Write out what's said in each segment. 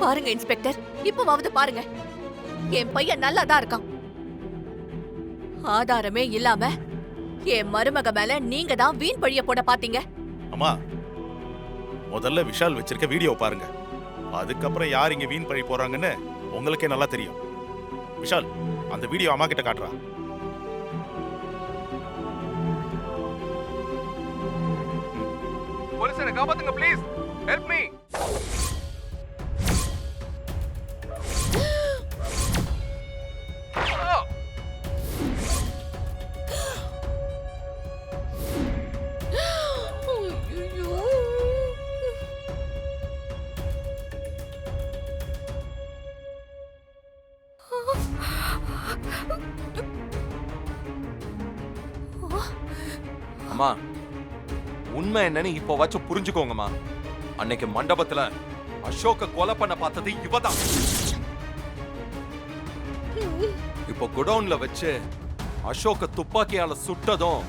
பாருங்க இன்ஸ்பெக்டர், இப்பவாவது பாருங்க, என் பையன் நல்லா தான் இருக்கான். ஆதாரமே இல்லாம என் மருமக மேல நீங்க தான் வீண் பழிய போட பாத்தீங்க. அம்மா, முதல்ல விஷால் வச்சிருக்க வீடியோ பாருங்க. அதுக்கப்புறம் யார் இங்க வீண் பழி போறாங்கன்னு உங்களுக்கே நல்லா தெரியும். விஷால், அந்த வீடியோ அம்மா கிட்ட காட்டுறா. போலீஸ், என்ன காப்பாத்துங்க ப்ளீஸ், ஹெல்ப் மீ. அம்மா, உண்மை என்னன்னு இப்போ வச்சு புரிஞ்சுக்கோங்கம்மா. அன்னைக்கு மண்டபத்துல அசோக்க கொலை பண்ண பார்த்தது இவதான். இப்போ குடவுன்ல வச்சு அசோக்க துப்பாக்கியால சுட்டதும்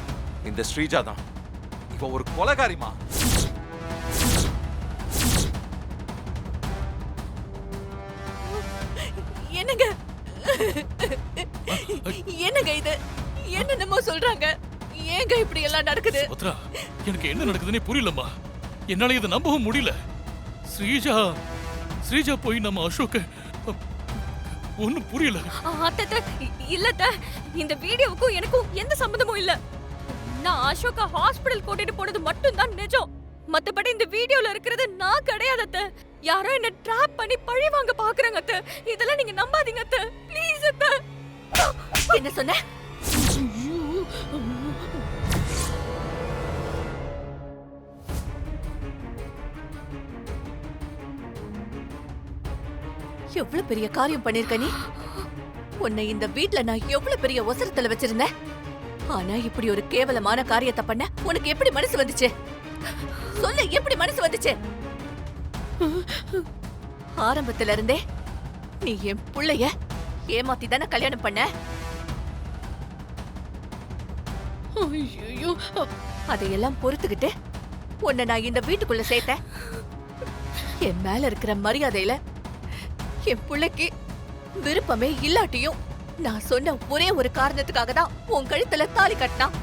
இந்த ஸ்ரீஜா தான். இவ ஒரு கொலைகாரிமா. என்னங்க என்னங்க இது? என்னென்னமோ சொல்றாங்க. ஏங்க இப்படி எல்லாம் நடக்குது? சுபத்ரா, எனக்கு என்ன நடக்குதுன்னே புரியலம்மா. என்னால இதை நம்பவும் முடியல. ஸ்ரீஜா போய் நம்ம அசோக்க ஒன்னும் புரியல. இல்ல, இந்த வீடியோவுக்கும் எனக்கும் எந்த சம்பந்தமும் இல்ல. நான் அசோகா ஹாஸ்பிடல் கூட்டிட்டு போனது மட்டும் தான் நிஜம். மத்தபடி இந்த வீடியோல இருக்கிறது நான் கிடையாது அத்தை. யாரோ என்ன ட்ராப் பண்ணி பழி வாங்க பாக்குறாங்க அத்தை. இதெல்லாம் நீங்க நம்பாதீங்க அத்தை, ப்ளீஸ் அத்தை. என்ன சொன்ன? எவ்வளவு பெரிய காரியம் பண்ணிருக்க நீ. உன்னை இந்த வீட்ல நான் எவ்வளவு பெரிய ஒசரத்துல வச்சிருந்தேன். ஆனா இப்படி ஒரு கேவலமான காரியத்தை பண்ண உனக்கு எப்படி மனசு வந்துச்சு? சொல்ல, எப்படி மனசு வந்துச்சு? ஆரம்பத்துல இருந்தே நீ என் புள்ளைய ஏமாத்தி தானே கல்யாணம் பண்ண. அதையெல்லாம் பொறுத்துக்கிட்டு உன்னை நான் இந்த வீட்டுக்குள்ள சேர்த்தேன். என் மேல இருக்கிற மரியாதையில என் பிள்ளைக்கு விருப்பமே இல்லாட்டியும் நான் சொன்ன ஒரே ஒரு காரணத்துக்காக தான் உன் கழுத்துல தாலி கட்டினான்.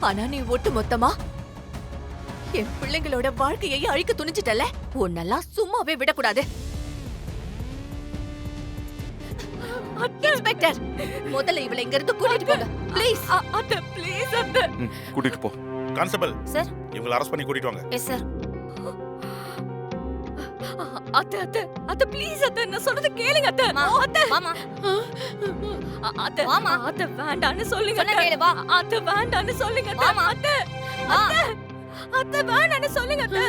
ஆனா நீ ஒட்டு மொத்தமா என் பிள்ளைங்களோட வாழ்க்கையை அழிக்க துணிச்சிட்டல. உன்னெல்லாம் சும்மாவே விடக்கூடாது. இன்ஸ்பெக்டர், முதல்ல இவளை இங்க இருந்து கூட்டிட்டு போங்க ப்ளீஸ். அத்தை ப்ளீஸ் அத்தை. கூட்டிட்டு போ. Constable sir. இவங்களை அரெஸ்ட் பண்ணி கூட்டிட்டு வாங்க. Yes sir. அத்தை ப்ளீஸ் அத்தை, நான் சொல்றது கேளுங்க அத்தை. அத்தை மாமா, அத்தை மாமா, அத்தை வேண்டான்னு சொல்லுங்க. சொன்ன கேளு வா. அத்தை வேண்டான்னு சொல்லுங்க அத்தை. அத்தை வேண்டான்னு சொல்லுங்க அத்தை.